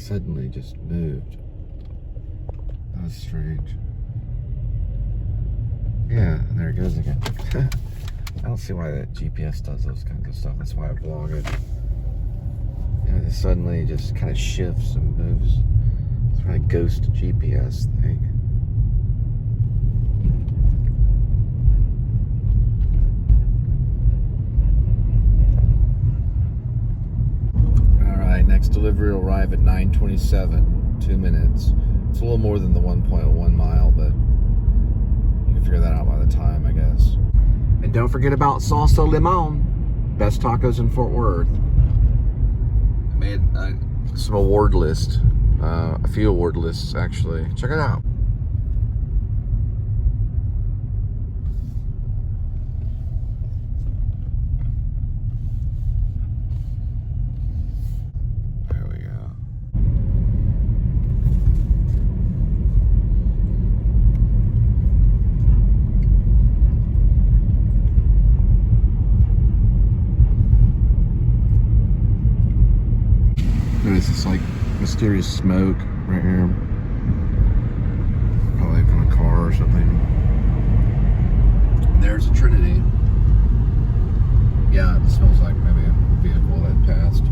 suddenly just moved. That was strange. Yeah, and there it goes again. I don't see why that GPS does those kinds of stuff. That's why I vlog it. You know, it suddenly just kind of shifts and moves. It's kind of ghost GPS thing. Alright, next delivery will arrive at 9:27, 2 minutes. It's a little more than the 1.1 mile, but you can figure that out by the time, I guess. And don't forget about Salsa Limon. Best tacos in Fort Worth. I made some award list. A few award lists, actually. Check it out. There we go. There's this like mysterious smoke right here. Probably from a car or something. There's a Trinity. Yeah, it smells like maybe a vehicle that passed.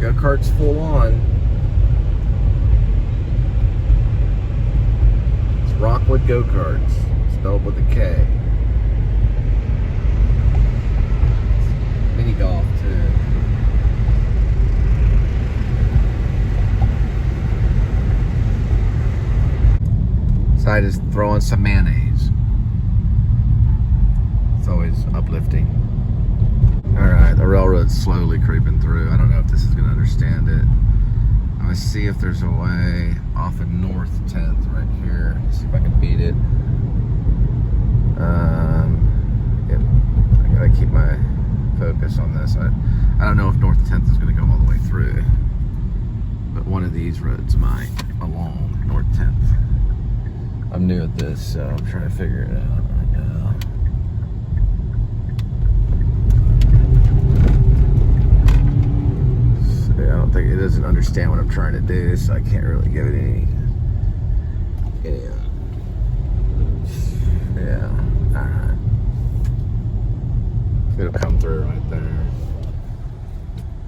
Go-kart's full on. It's Rockwood Go-Karts, spelled with a K. Mini golf too. So I just throw in some mayonnaise. It's always uplifting. Alright, the railroad's slowly creeping through. I don't know if this is going to understand it. I'm going to see if there's a way off of North 10th right here. See if I can beat it. Yeah, I got to keep my focus on this. I don't know if North 10th is going to go all the way through. But one of these roads might along North 10th. I'm new at this, so I'm trying to figure it out right now. I don't think it doesn't understand what I'm trying to do, so I can't really give it any yeah, alright. It'll come through right there.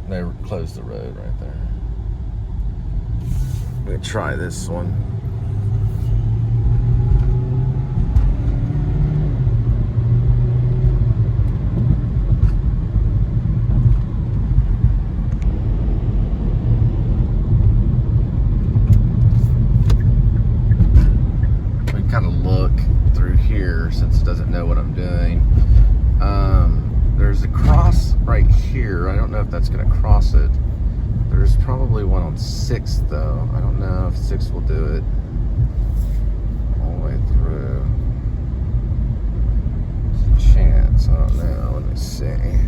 They closed the road right there. I'm gonna try this one. Since it doesn't know what I'm doing. There's a cross right here. I don't know if that's going to cross it. There's probably one on 6th though. I don't know if 6th will do it all the way through. There's a chance. I don't know. Let me see.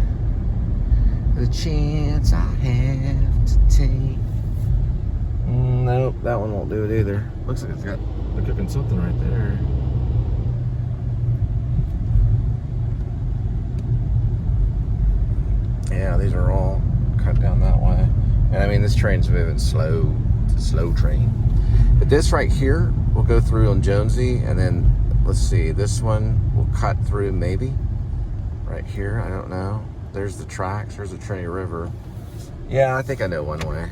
The chance I have to take. Nope, that one won't do it either. Looks like it's got, they're cooking something right there. Yeah, these are all cut down that way. And I mean, this train's moving slow. It's a slow train. But this right here will go through on Jonesy, and then, let's see, this one will cut through maybe. Right here, I don't know. There's the tracks, there's the Trinity River. Yeah, I think I know one way.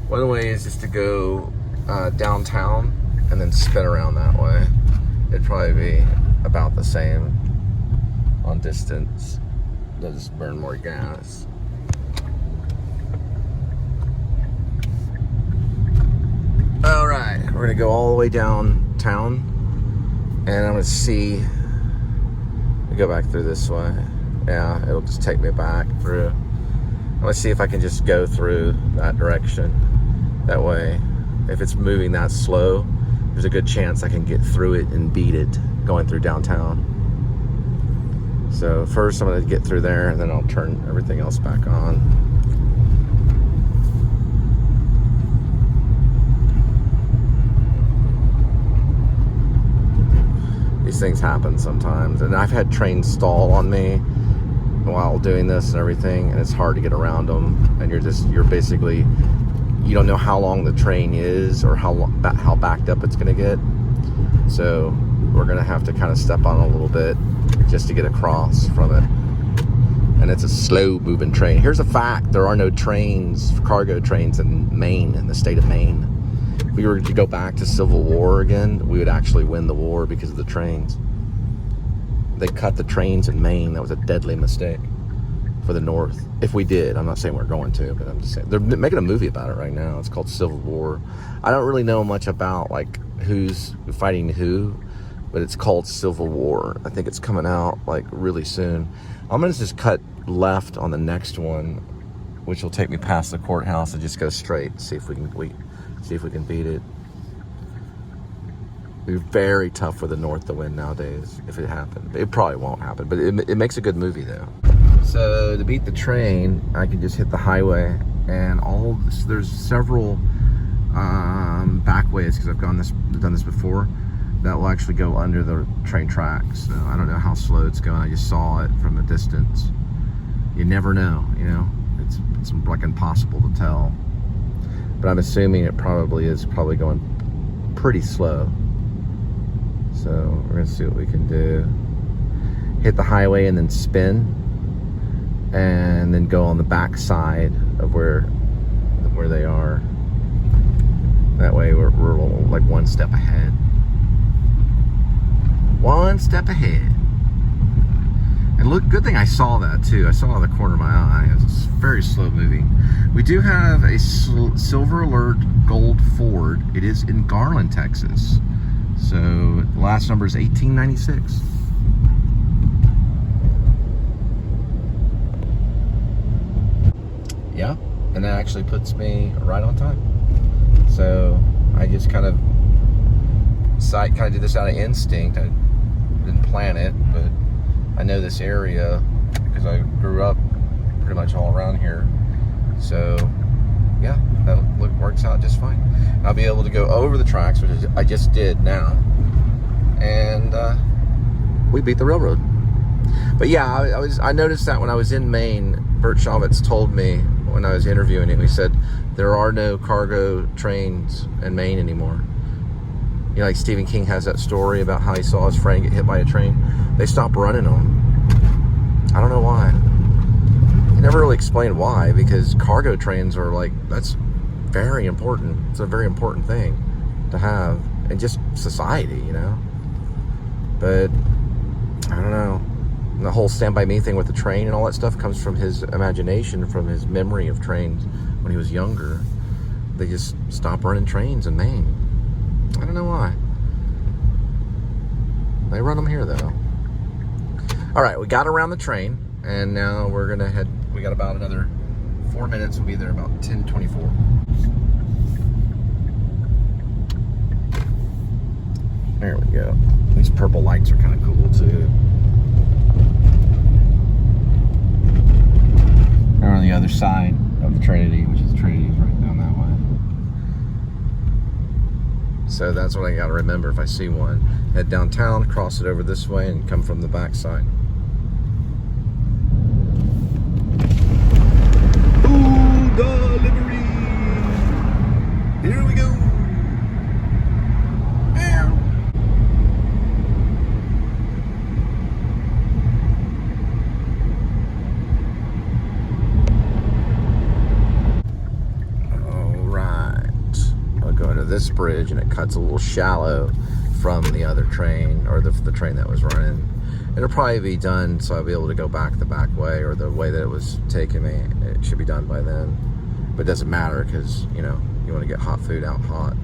One way is just to go downtown and then spin around that way. It'd probably be about the same on distance. Does burn more gas. All right, we're gonna go all the way downtown, and I'm gonna see. We go back through this way. Yeah, it'll just take me back through. I'm gonna see if I can just go through that direction. That way, if it's moving that slow, there's a good chance I can get through it and beat it. going through downtown. So first I'm going to get through there, and then I'll turn everything else back on. These things happen sometimes, and I've had trains stall on me while doing this and everything, and it's hard to get around them, and you're basically, you don't know how long the train is or how backed up it's going to get. So we're going to have to kind of step on a little bit just to get across from it. And it's a slow moving train. Here's a fact: there are no trains, cargo trains in Maine, in the state of Maine. If we were to go back to Civil War again, we would actually win the war because of the trains. They cut the trains in Maine. That was a deadly mistake for the North. If we did, I'm not saying we're going to, but I'm just saying. They're making a movie about it right now. It's called Civil War. I don't really know much about like who's fighting who, but it's called Civil War. I think it's coming out like really soon. I'm gonna just cut left on the next one, which will take me past the courthouse, and just go straight. See if we can beat it. It'd be very tough for the North to win nowadays if it happened. It probably won't happen, but it makes a good movie though. So to beat the train, I can just hit the highway, and there's several back ways, because I've done this before, that will actually go under the train tracks. So I don't know how slow it's going. I just saw it from a distance. You never know, you know. It's like impossible to tell. But I'm assuming it probably is going pretty slow. So we're gonna see what we can do. Hit the highway and then spin, and then go on the back side of where they are. That way we're like one step ahead. One step ahead. And look, good thing I saw that too. I saw it out of the corner of my eye. It's very slow moving. We do have a Silver Alert Gold Ford. It is in Garland, Texas. So the last number is 1896. Yeah, and that actually puts me right on time. So I just kind of did this out of instinct. I didn't plan it, but I know this area because I grew up pretty much all around here. So yeah, that works out just fine. I'll be able to go over the tracks, which I just did now, and we beat the railroad. But yeah, I noticed that when I was in Maine, Bert Shavitz told me when I was interviewing him, he said there are no cargo trains in Maine anymore. You know, like Stephen King has that story about how he saw his friend get hit by a train. They stopped running them. I don't know why. He never really explained why, because cargo trains are like, that's very important. It's a very important thing to have in just society, you know. But I don't know. The whole Stand By Me thing with the train and all that stuff comes from his imagination, from his memory of trains when he was younger. They just stopped running trains in Maine. I don't know why. They run them here though. All right, we got around the train, and now we're gonna head. We got about another 4 minutes. We'll be there about 10:24. There we go. These purple lights are kind of cool too. We're on the other side of the Trinity, which is Trinity's right down that way. So that's what I got to remember if I see one. Head downtown, cross it over this way, and come from the back side. Food delivery! Here we go! This bridge, and it cuts a little shallow from the other train, or the train that was running. It'll probably be done, so I'll be able to go back the back way, or the way that it was taking me. It should be done by then, but it doesn't matter, because you know, you want to get hot food out hot.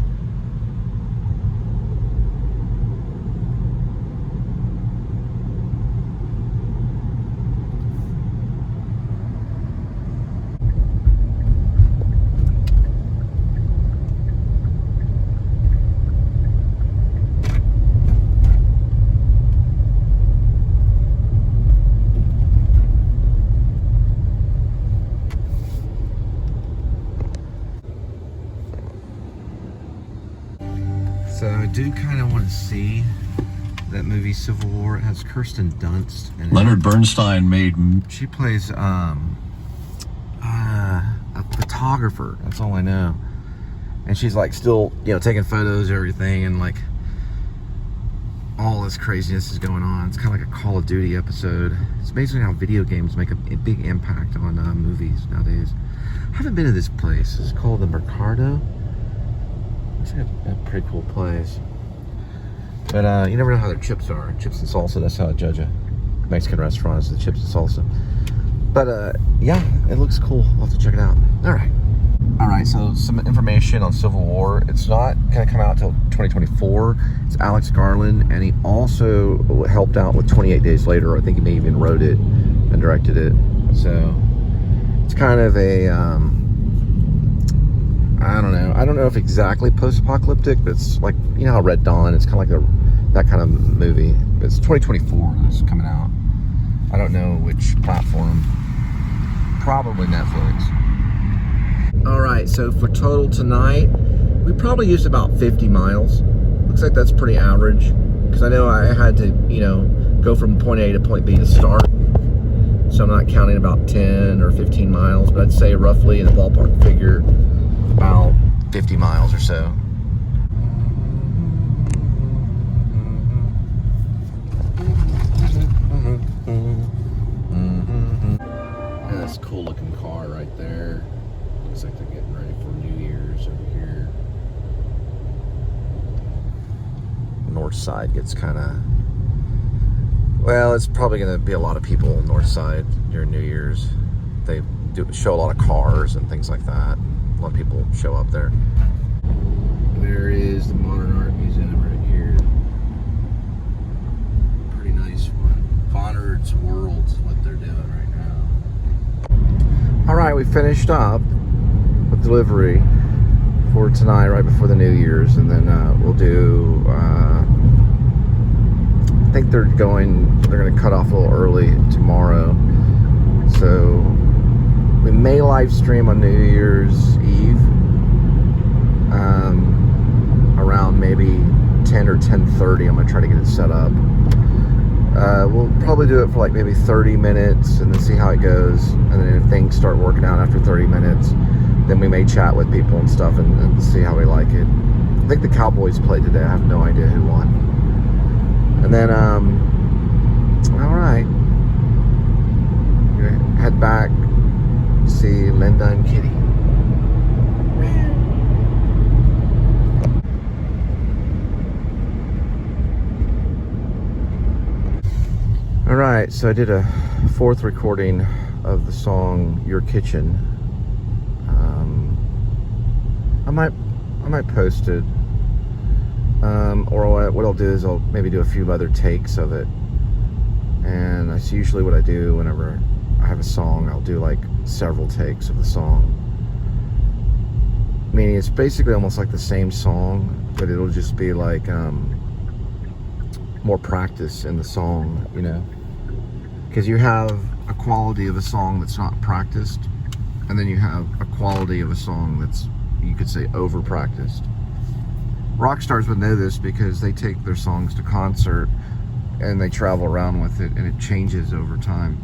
So I do kind of want to see that movie Civil War. It has Kirsten Dunst in it. Leonard Bernstein made... She plays a photographer. That's all I know. And she's like still, you know, taking photos and everything, and like all this craziness is going on. It's kind of like a Call of Duty episode. It's amazing how video games make a big impact on movies nowadays. I haven't been to this place. It's called the Mercado. It's a pretty cool place. But you never know how their chips are. Chips and salsa, that's how I judge a Mexican restaurant, is the chips and salsa. But yeah, it looks cool. I'll have to check it out. All right, so some information on Civil War. It's not going to come out until 2024. It's Alex Garland, and he also helped out with 28 Days Later. I think he may even wrote it and directed it. So it's kind of a, I don't know. I don't know if exactly post-apocalyptic, but it's like, you know how Red Dawn, it's kind of like that kind of movie. It's 2024 that's coming out. I don't know which platform. Probably Netflix. All right, so for total tonight, we probably used about 50 miles. Looks like that's pretty average, because I know I had to, you know, go from point A to point B to start. So I'm not counting about 10 or 15 miles, but I'd say roughly in the ballpark figure about 50 miles or so. Yeah, that's a cool looking car right there. Looks like they're getting ready for New Year's over here. North side gets kind of, well, it's probably going to be a lot of people on North Side during New Year's. They do show a lot of cars and things like that. A lot of people show up there. There is the Modern Art Museum right here. Pretty nice one. Vonner's World is what they're doing right now. All right, we finished up with delivery for tonight, right before the New Year's, and then we'll do. I think they're going to cut off a little early tomorrow, so we may live stream on New Year's Eve around maybe 10 or 10:30. I'm gonna try to get it set up. We'll probably do it for like maybe 30 minutes and then see how it goes, and then if things start working out after 30 minutes, then we may chat with people and stuff and see how we like it. I think the Cowboys played today. I have no idea who won. And then, all right, head back, see Linda and Kitty. All right, so I did a 4th recording of the song "Your Kitchen." I might post it. Or what I'll do is I'll maybe do a few other takes of it, and that's usually what I do whenever I have a song. I'll do like several takes of the song, meaning it's basically almost like the same song, but it'll just be like more practice in the song, you know, because you have a quality of a song that's not practiced, and then you have a quality of a song that's, you could say, over practiced. Rock stars would know this because they take their songs to concert and they travel around with it, and it changes over time.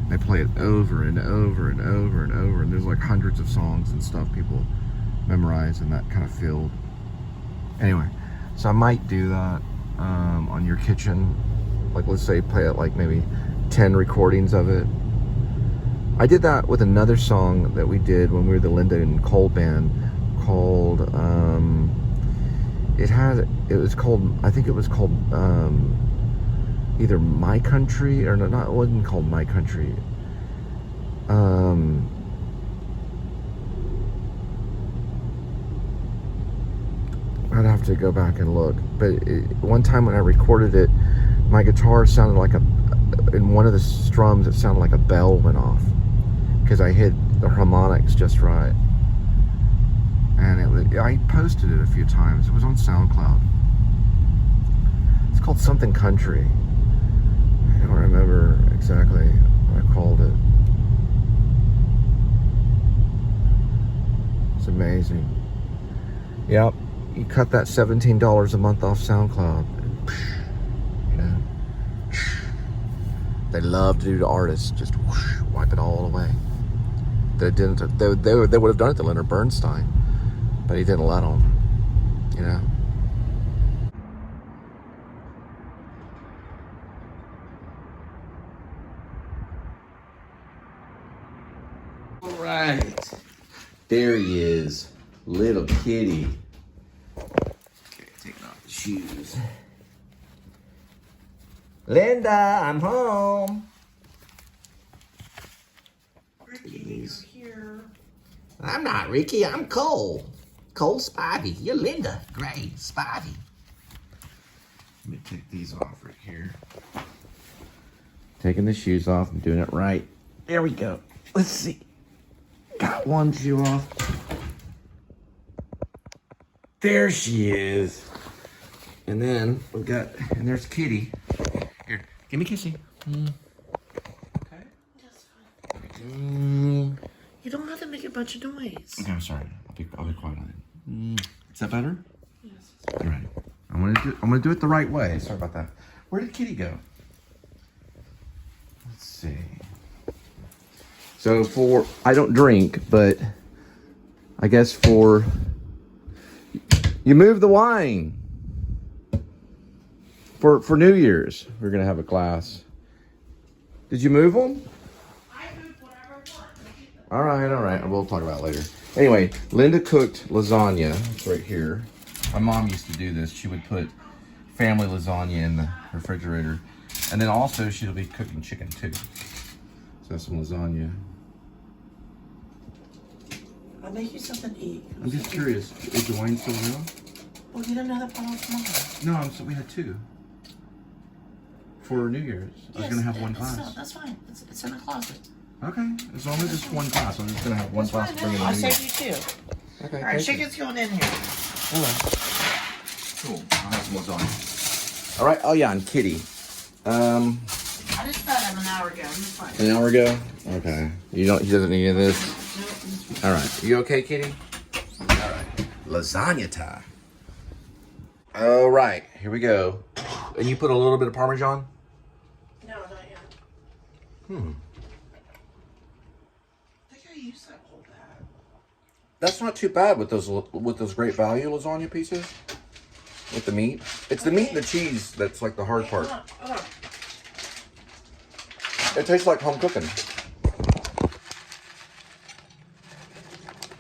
They play it over and over and over and over, and there's like hundreds of songs and stuff people memorize in that kind of field. Anyway, so I might do that on Your Kitchen. Like, let's say play it like maybe 10 recordings of it. I did that with another song that we did when we were the Linda and Cole band called I think it was called either My Country, or no, not, it wasn't called My Country. I'd have to go back and look, but one time when I recorded it, my guitar sounded like in one of the strums, it sounded like a bell went off, because I hit the harmonics just right. And I posted it a few times. It was on SoundCloud. It's called something country. I don't remember exactly what I called it. It's amazing. Yep. you cut that $17 a month off SoundCloud. You know, they love to do to artists, just whoosh, wipe it all away. They didn't. They would have done it to Leonard Bernstein, but he didn't let them. You know. All right, there he is, little kitty. Okay, taking off the shoes. Linda, I'm home. Ricky, you're here. I'm not Ricky, I'm Cole. Cole Spivey. You're Linda Gray Spivey. Let me take these off right here. Taking the shoes off, I'm doing it right. There we go. Let's see. Got one shoe off. There she is. And then we've got, and there's Kitty. Here, give me a kissy. Okay. That's fine. You don't have to make a bunch of noise. Okay, I'm sorry. I'll be quiet on it. Is that better? Yes. All right. I'm gonna do it the right way. Sorry about that. Where did Kitty go? Let's see. So I don't drink, but I guess you move the wine for New Year's. We're gonna have a glass. Did you move them? I move whatever I want. All right. We'll talk about it later. Anyway, Linda cooked lasagna. It's right here. My mom used to do this. She would put family lasagna in the refrigerator. And then also she'll be cooking chicken too. So some lasagna. I'll make you something to eat. I'm just curious, is the wine still around? Well, you didn't know that bottle was mine. No, we had two. For New Year's. I was gonna have one glass. That's fine. It's in the closet. Okay, as long as it's one glass. I'm just gonna have one glass to bring in. I'll New Year's. save you two. Okay. All right, chicken's going in here. All right. Cool. I'll have some lasagna. All right. Oh yeah, and Kitty. I just fed him an hour ago. He's fine. An hour ago. Okay. He doesn't need any of this. Nope. All right. You okay, Kitty? All right. Lasagna time. All right. Here we go. And you put a little bit of Parmesan? No, not yet. I think I used that whole bag. That's not too bad with those great value lasagna pieces. With the meat. It's the meat and the cheese that's like the hard part. Hold on. It tastes like home cooking.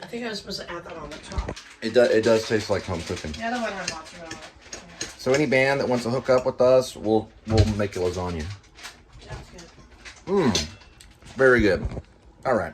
I think I was supposed to add that on the top. It does taste like home cooking. The other one had mozzarella. So any band that wants to hook up with us, we'll make a lasagna. Sounds good. Very good. All right.